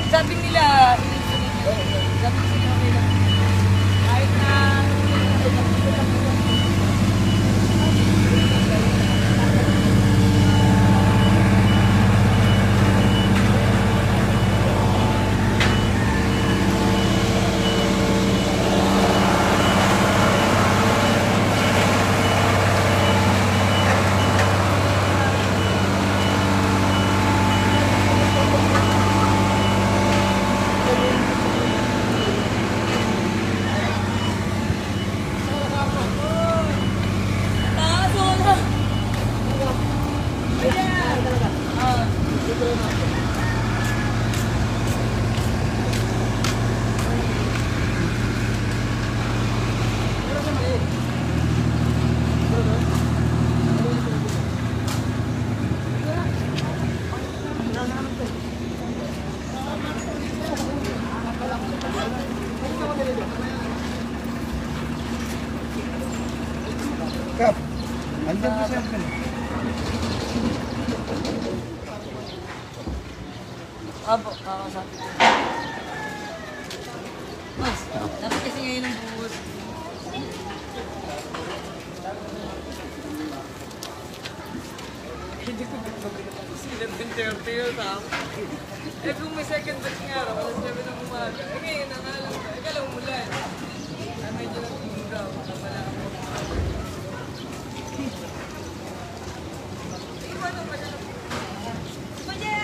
sabi nila, sabi nila okay lang. Kahit na, Kap, andyan po siya. Abo, kakasabi ko. Mas, dapat kasi ngayon ang buhos. Hindi ko dito sila 10:30 yun, tama. Eh kung may second batch nga, alas 7 ng umaga. Eh ngayon, nangalang ka. Eh kala umulan. Ay medyo nagtulaw. Wala ako. Iwan ang pala. Iwan niya!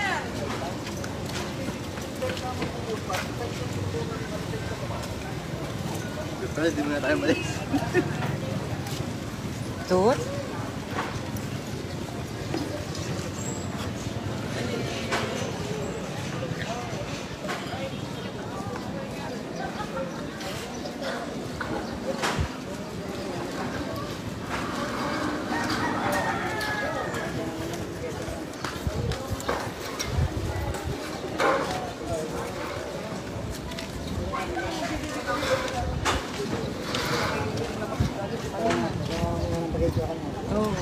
Pero hindi mo na tayo malis. Doon? Oo.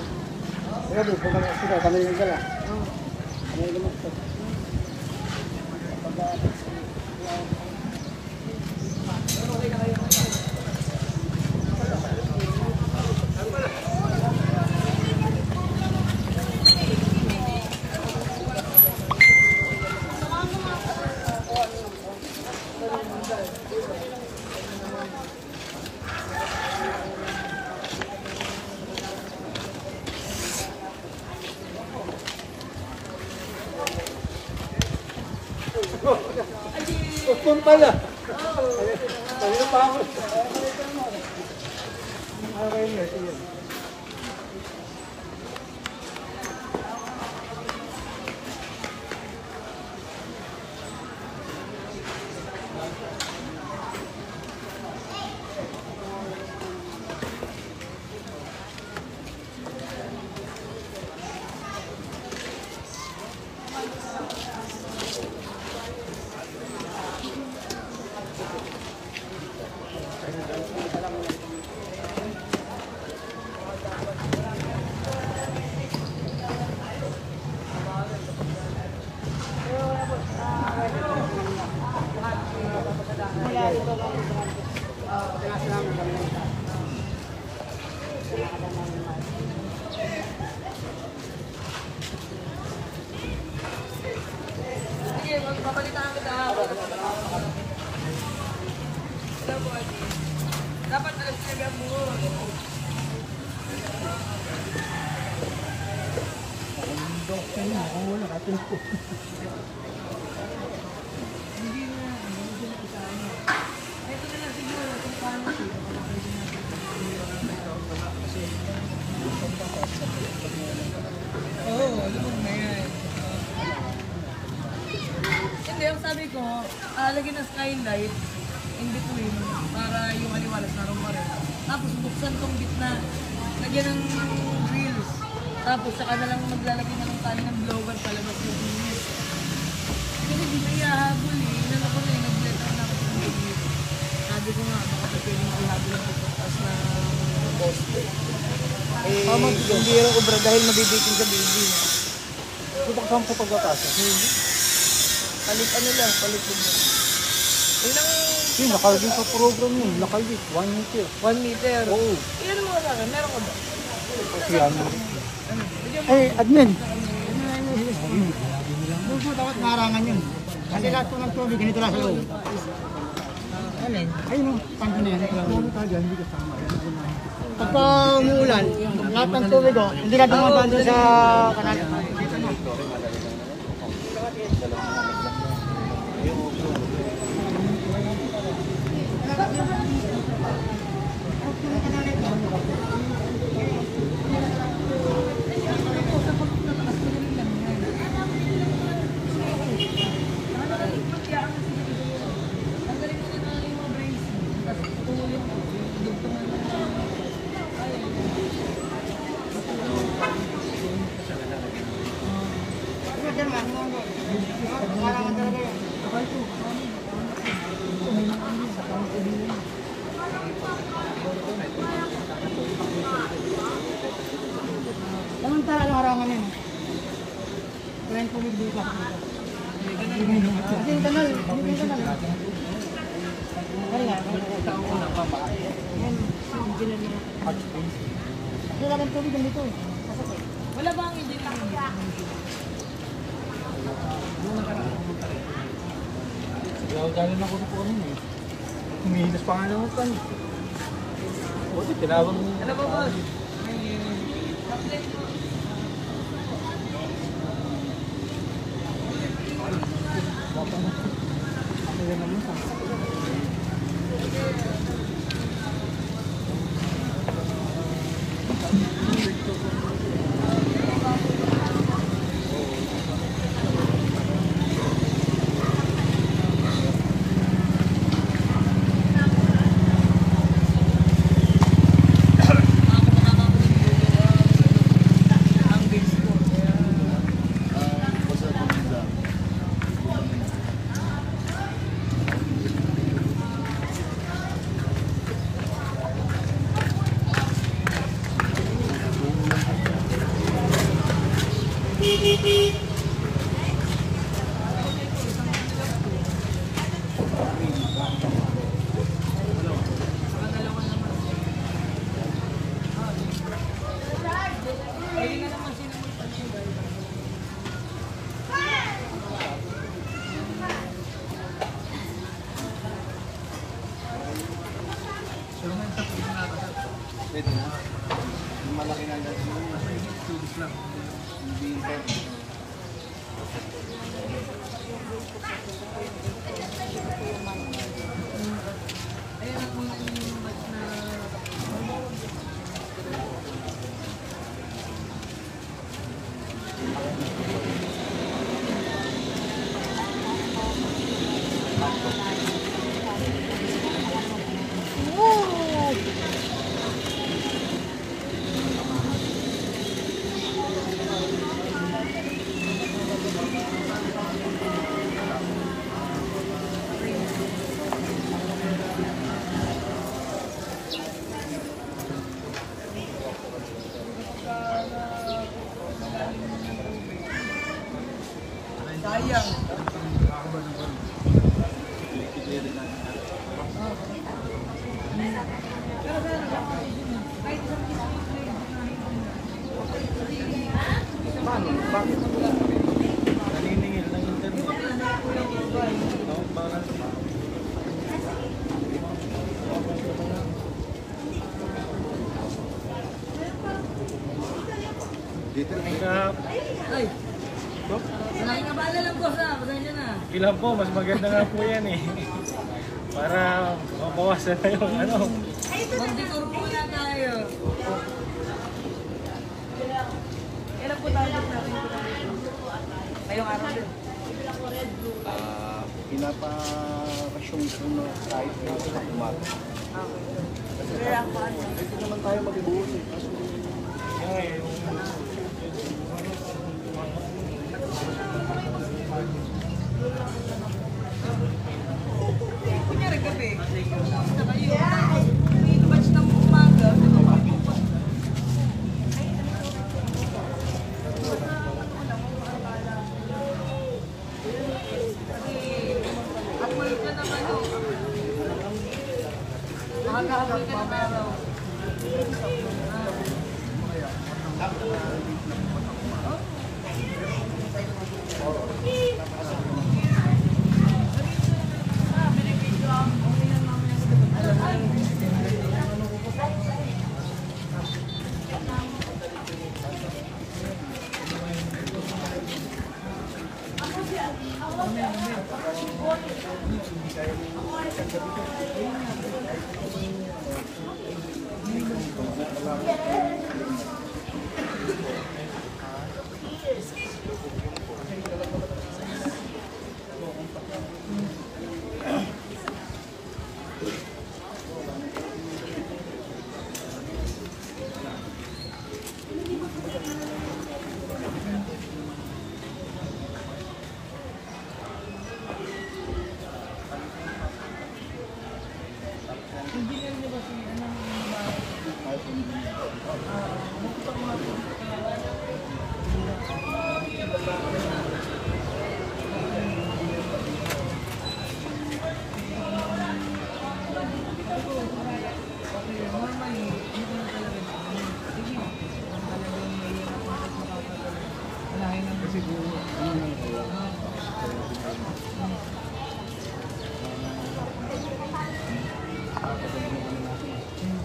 Grabe, pumalas sila, kami yung gala. Oo. Kami yung gusto. Pun pala. Ano pa ako? Okay, sige. Sige, magpapalitaan kita. Dapat alas 9 ang buhos. Doktor na, ako wala katin ko. Hindi na, hindi na kasama. Ito na lang siguro kung paano siya. Oo, lumog na yan. Hindi, ang sabi ko, lagyan ng skylight in between para yung aliwalas naroon pa rin. Tapos buksan tong gitna, lagyan ng grills. Tapos saka na lang maglalagay na lang tayo ng blower palabas yung init. Kasi di na ihahabol eh. Inan ako na eh, nag-let out na ako ng init. Sabi ko nga, baka pwedeng ihabol ang pagpapas na poste. Eh, Hindi rin obra dahil mabibitin sa building. Supak saan po pagkakasa? Palit ano lang, palit din. Ilang Yung nakalagay sa program yun, nakalagay, 1 meter. 1 meter. Oo. Iyan mo sa akin, meron ko ba? Yan. Ano? Bigyan mo. Ay, admin. Puso, dapat ngarangan yun. Kasi lahat po ng tubig, ganito lang sa loob. Alin? Ayun o, tangko na yan. Kung taga, hindi kasama. Pagka umuulan, lahat ng tubig o, hindi na dumabaan doon sa kanal. Samantala ang harangan yun. Wala yung tubig dito. Kasi yung kanal, hindi yung kanal. Kaya nga, yan, engineer nila. Wala kang tubig dito eh. Wala ba ang engineer? Galing ako sa forum eh. Humihilas pa nga naman kan. O, tinawag mo. Ano ba ba? Ayan naman sa. Pwede na. Yung malaki na lang. Tubig lang. Hindi pwede. Ayun ang una yung batch na... Sayang. Pero kahit isang Paano? Bakit? Naniningil ng internet. No, parang... Dito lang. Ay! Malaki nga bala lang po sa, pasensya na. Ilan po, mas maganda nga po yan eh. Para mabawasan na yung ano. Mag-decor po na tayo. Kailan po tayo natin? Ngayong araw din. Pinapakasyong ko na kahit sa umaga. Kaya ako ano? Ito naman tayo mag-ibuhos eh. Kunyari gabi. Basta kayo. May batch ng umaga. mamaya daw. Engineer niyo ba si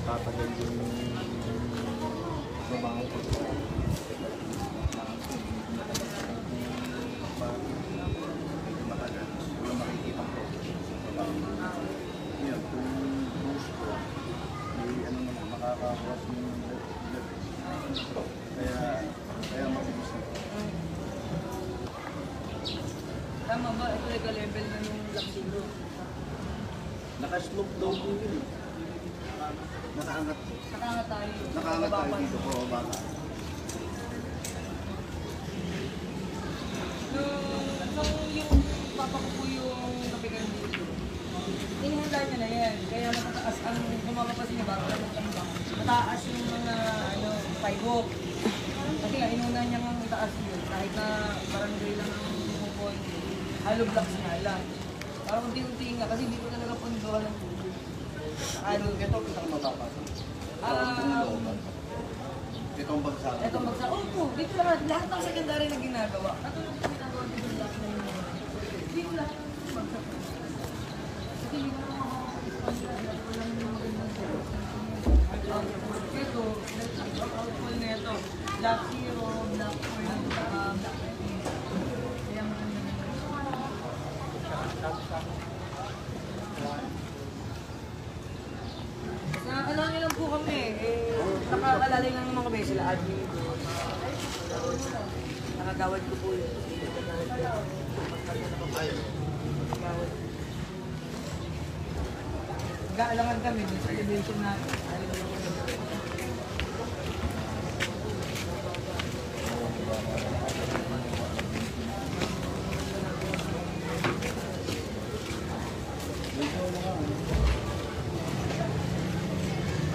tatagal yung babae ko. Matagal, walang makikita ko. Yan, kung gusto, may ano naman, makakakuha yung blood. Kaya mabilis na. Tama ba? Ito yung level na yung laksido. Naka-slope daw po yun. Nakaangat po. Nakaangat tayo. Nakaangat tayo dito po, baka. Nung yung papa ko po yung kapigan dito, inihanda niya na yan. Kaya matataas ang kumapapasin niya bago lang magtambak. Mataas yung mga sidewalk. Kasi nga, inuna niya nga itaas yun. Kahit na barangay lang ang pupon, hollow blocks nga lang. Parang unti-unti nga, kasi hindi ko talaga pondohan ng tubig. Ito ang mapapasok. Itong bagsakan. Itong bagsa, opo, dito lahat ng secondary na ginagawa. Katulad ng ginagawa dito sa lahat ng dito lahat ng bagsa. Kasi hindi ko walang magandang ito, outfall na ito. Black Hero, Black Pearl, Black Pearl. Kaya maganda na ito. Naalala lang po kami, nakaalala lang ng mga beses sila admin ko. Nakagawad ko po yun. Gaalangan kami dun sa elevation natin.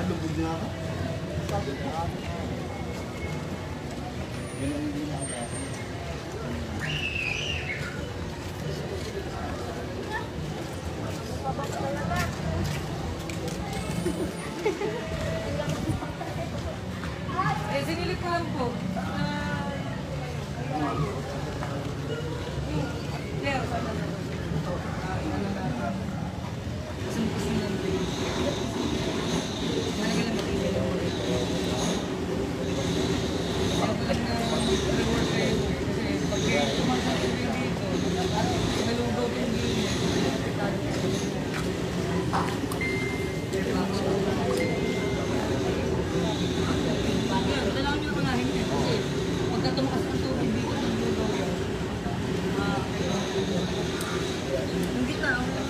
Lubog na ako. Yan ang hindi na ako. Sinilip ko lang po. Leo, sana na. Kasing-kasing lang din. Nalagyan lang matigil ako. Kaya talaga reward kayo. Kasi pag kayo tumasok kayo dito, nalugaw yung game. Kailangan nyo unahin yun. Kasi pagka tumakas ang tubig dito, nalugaw yun. Hindi na ako.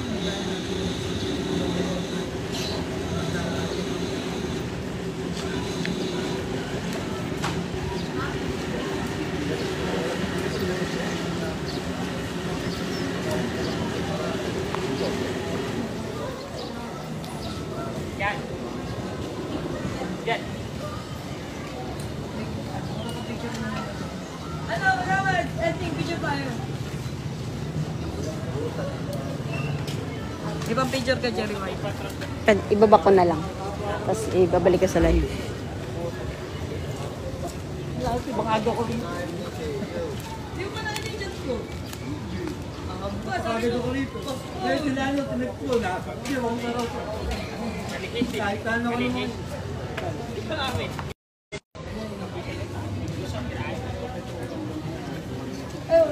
Yan. Yan. Ano, Ramad? Ending picture tayo. Ibang picture ka, Jerry White. Ibaba ko na lang. Tapos babalik ka sa live. Ibang aga ko rin. Hindi mo na i-chat ko. Sabi ko rito. Ngayon sila ano, tinagpo na. Hindi mo kung araw ko. Kahit ano ko naman.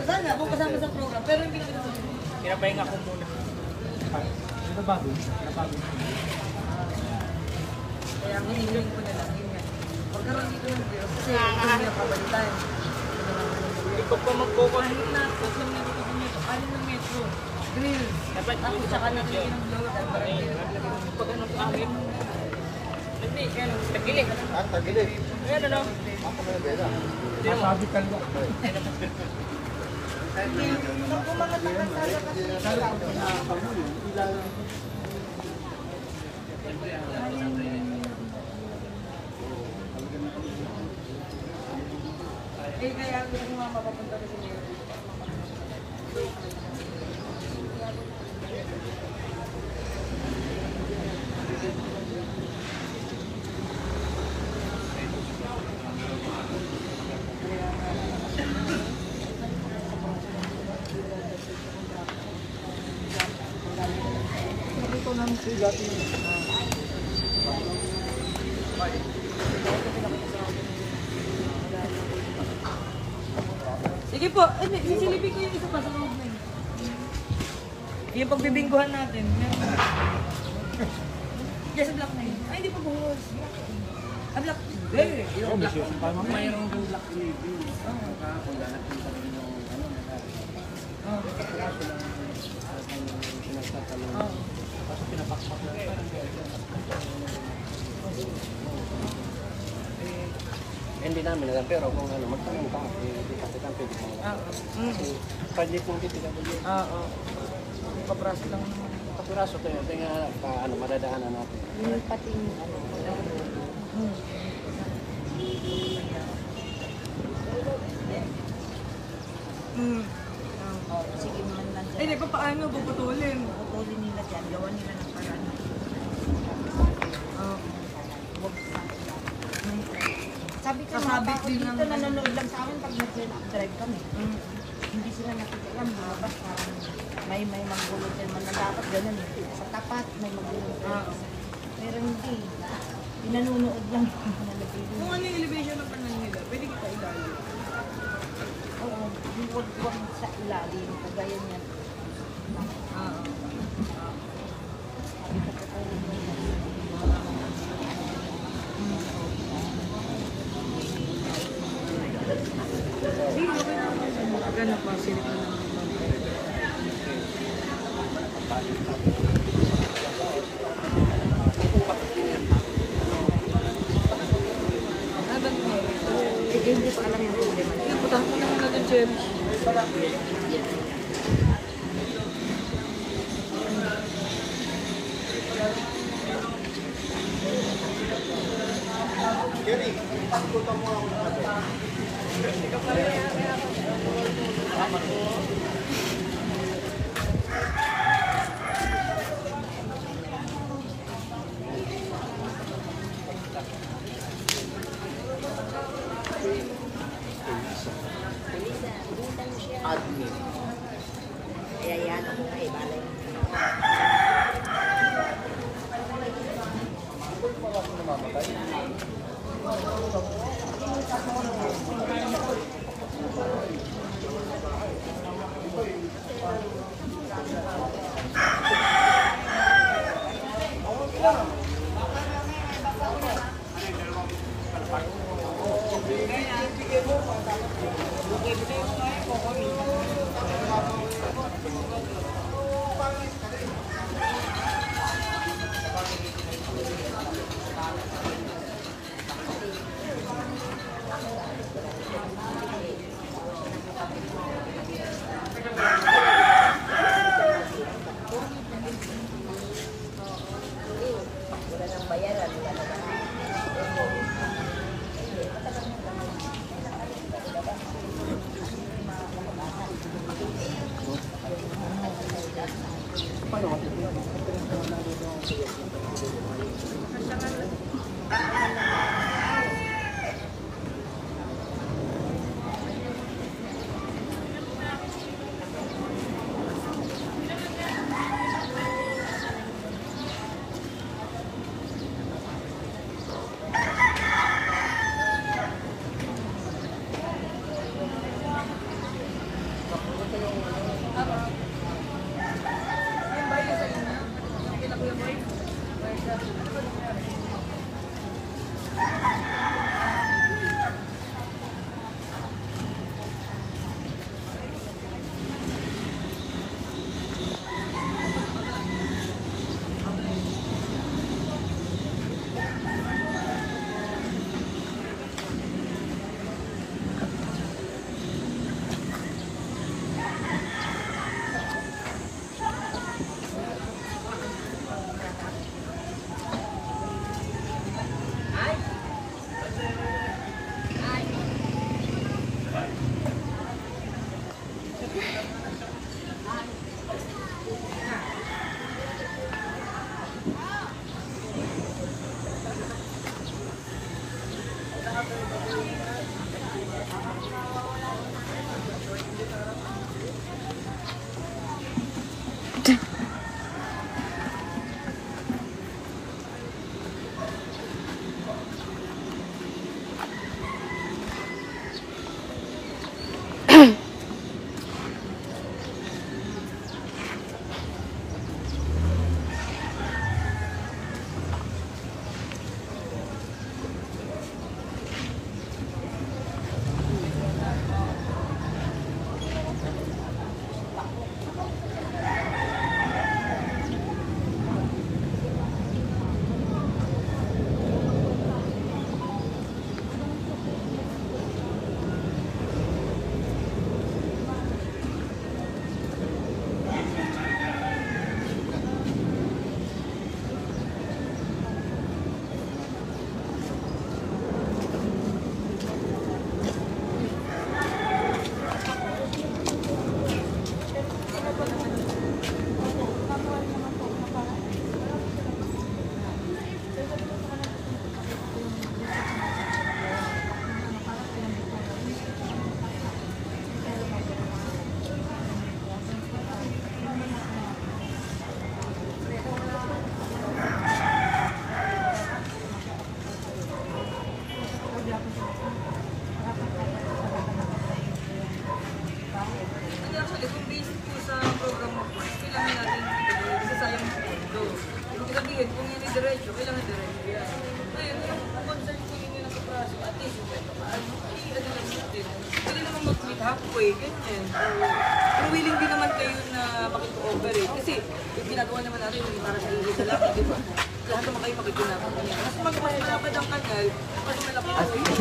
Sana kung kasama sa program, pero hindi na kasama. Pinapahinga ko muna. Ano ba? Napagod. Kaya ang hinihiling ko na lang, yun nga. Pagkaroon dito ng video, kasi hindi na kabalitan. Hindi ko pa magkukuha. Kahit na, tatlong na dito kung metro, alin ng metro, grill, tapos saka natin ng blower, at parang Pag anong amin. Hindi, kaya nang tagilid. Tagilid. Ayan ano. Ako na beda. Masabi ka lang. eh, kaya gusto ko nga mapapunta ko sa iyo. Sige po, sisilipin ko yung isa pa sa loob na yun. Yung pagbibingguhan natin, meron pa. Yes, black na yun. Ay, hindi pa buhos. Ah, black. Hindi. Yung black. Mayroong kang black lady. Kung nakita rin yung ano na. Kaso lang pinagtatalong. Kaso pinapakpak lang. Hindi namin alam, pero kung ano, magtanong ka, hindi kasi kang pwede mo. Kasi pwede kong titigan mo yun. Oo. Papraso lang naman. Kapiraso tayo, tingnan pa, ano, madadaanan natin. Yung pati yung ano. Sige man lang Ay, di pa paano puputulin? puputulin nila dyan. Gawa nila ng paraan. Sabi ko Sasabit mga din dito ng- nanonood lang sa amin pag nag-drive kami. Hindi sila nakikialam, lumabas parang may mag-volunteer man na dapat ganun eh. Sa tapat may mag-volunteer. Pero hindi. Pinanunood lang na nabibigyan. Kung ano yung elevation ng kanan nila, pwede kita ilalim. Oo, yung wag sa ilalim, kagaya niyan. Oo. Sige, okay na. Ganun pa, silip na lang. Sige, hindi pa alam yung problema. Putang ko na muna ng cherry. Admin. Kaya yan, ako nga eh, balay. Hindi actually, kung basic po sa program mo po, kailangan natin ituloy kasi sayang yung pondo. Ibig sabihin, kung yun diretso, kailangan diretso yan. Ngayon, kung concern ko yun yung nakapraso, at least yung pwede paano, ano lang natin. Pwede naman mag-meet halfway, ganyan. Pero willing din naman kayo na makikooperate. Kasi yung ginagawa naman natin, yung para sa iyo na lang, di ba? Lahat naman kayo makikinapang kanya. Mas magpapalapad ang kanal, mas malaki po yun.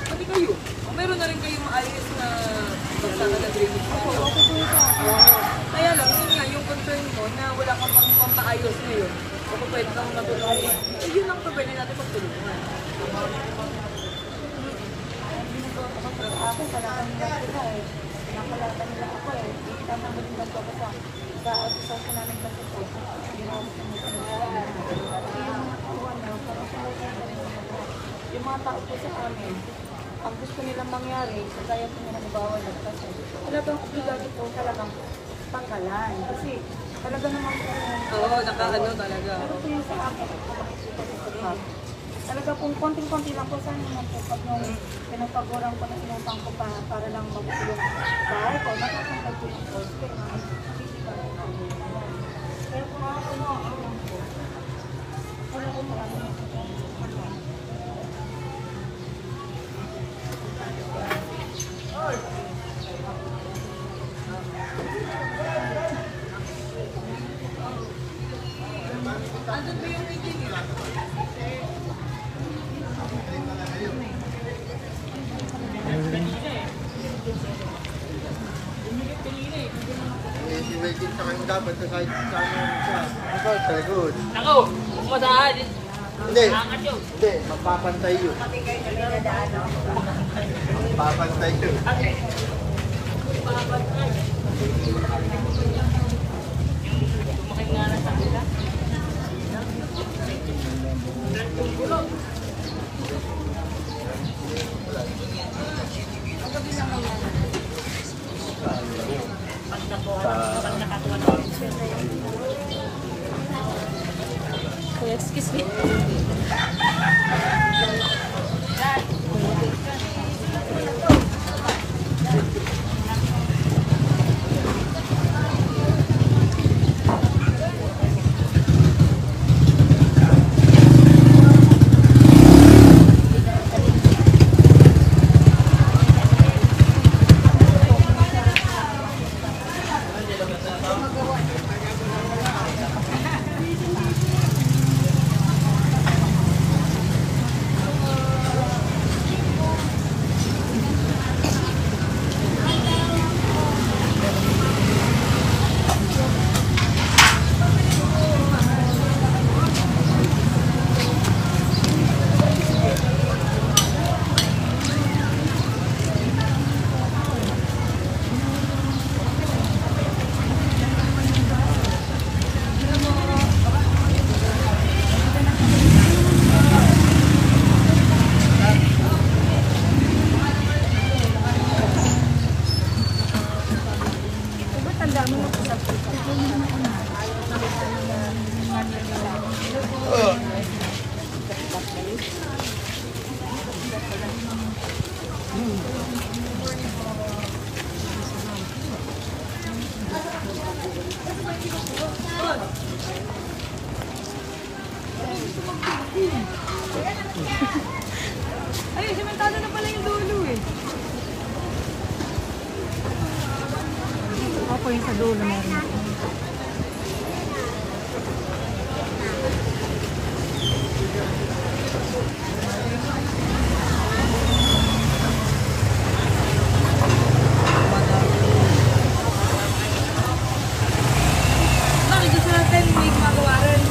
Pati kayo. Meron na rin kayong maayos na pagsama na drainage. Kaya lang, yun nga, yung concern mo na wala kang pampaayos ngayon, o kung pwede kang matulungan, yun ang pwede natin pagtulungan. Ako, palatan nila sila eh. Pinapalatan nila ako eh. Kita mo din ba ako sa namin kasi po. Ginawa mo sa mga yung mga tao po sa amin, ang gusto nilang mangyari, sa kaya po nila nabawal na kasi talagang obligado po talagang tanggalan. Kasi talaga naman po Oo, nakaano talaga. pero po yung sa akin, talaga pong konting-konti lang po sana naman po pag nung pinagpaguran ko na sinutang ko para lang magpulong bahay ko, nakakanggal po yung course ko. Pero kung ano, wala po marami. Andun ba yung meeting yun? Waiting sa kanya dapat sa side sa sa likod. Ako, kung masaan, Hindi, angat yun. hindi, magpapantay yun. Magpapantay yun. Okay. Tumakay nga na sa kanila. Excuse me. Ay, simentado na pala yung dulo eh. Ako yung sa dulo meron. Bakit gusto natin may gumagawa rin?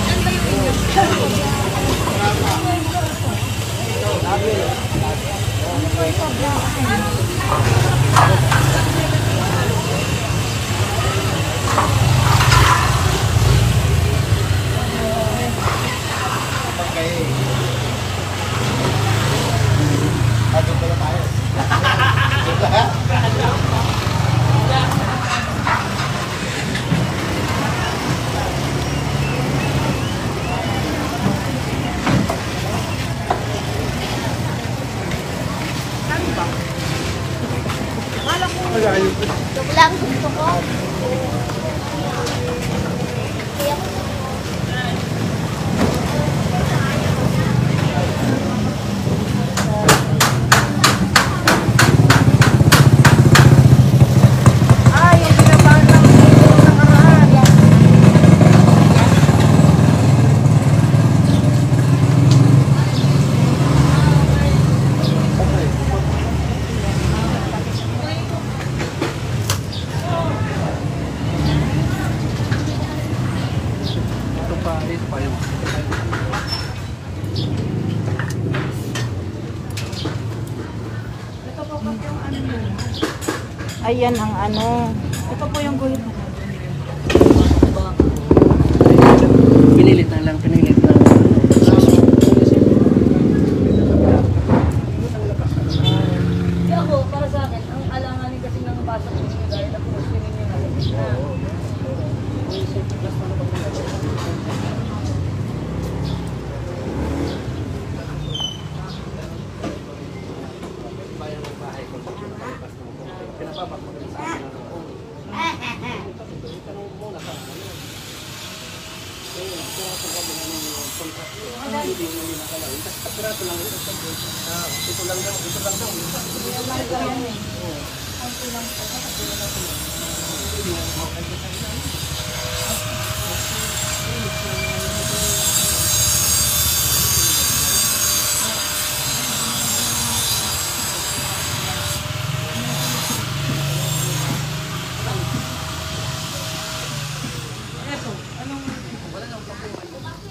Yan ba yung inyo? Doon pala tayo. Joke lang, gusto ko. Kaya ko. Ah, yung binabahan ng nakaraan. Ito pa yung Ayan ang ano. Ito po yung guhit. pinilit na lang, pinilit na. Kaya ako, para sa akin, ang alanganin kasi ng basa ko nyo dahil ako gusto ninyo na. Eto, anong...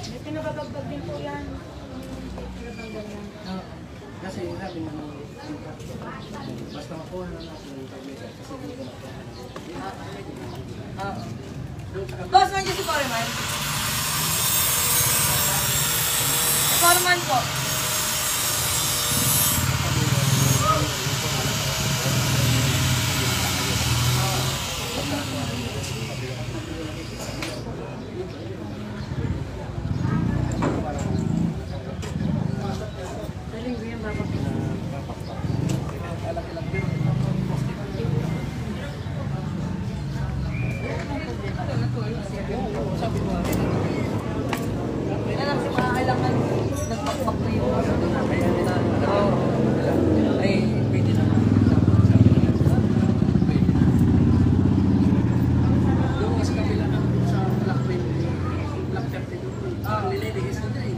May pinababagdag din po yan. Kasi sabi na nung basta makuha na natin yung permission kasi hindi ko Boss, nandiyan si Foreman. Foreman po. Kaya lang kasi makakailangan nagpakpak na yung ay pwede na. Doon sa kabila ng sa Black 20, Black 30 doon. Nililinis na dyan.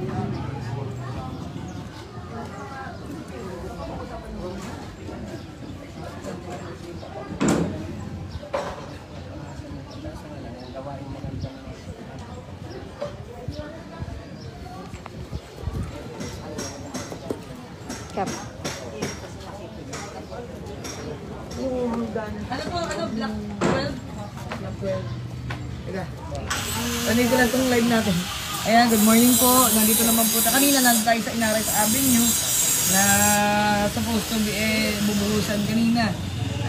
Kap. Yung hanggan. Ano po, ano, Black 12? Black 12. Teka. Ano ko lang itong live natin. Ayan, good morning po. Nandito naman po. Kanina nandito tayo sa Inares Avenue na supposed to be bubuhusan kanina.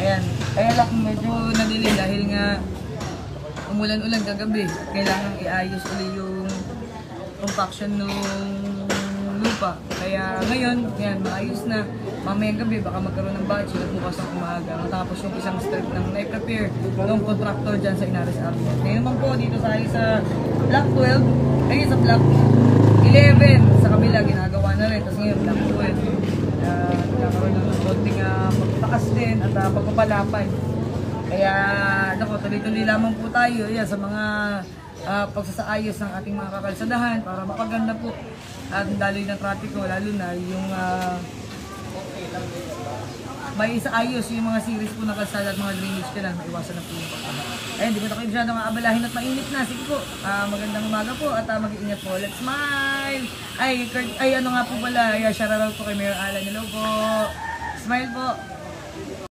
Ayan. Kaya lang medyo nadili dahil nga umulan-ulan kagabi. Kailangan iayos ulit yung compaction ng lupa. Kaya ngayon, yan, maayos na. Mamayang gabi, baka magkaroon ng batch at bukas ng umaga. Matapos yung isang strip ng na-prepare ng contractor dyan sa Inares Avenue. Ngayon naman po, dito tayo sa Block 12, ayun sa Block 11, sa kabila ginagawa na rin. Tapos ngayon, Block 12. Nagkakaroon ng konting pagpakas din at pagpapalapay. Kaya, naku, tuloy-tuloy lamang po tayo yan, sa mga pagsasaayos ng ating mga kakalsadahan para mapaganda po at daloy ng trapiko, lalo na yung may isaayos yung mga series po ng kalsada at mga drainage ka lang, maiwasan na po yung pagkama. Ayun, di ko na kayo masyadong aabalahin at mainit na. Sige po, magandang umaga po at mag-iingat po. Let's smile! Ay, ano nga po pala, shoutout po kay Mayor Alan. Hello po! Smile po!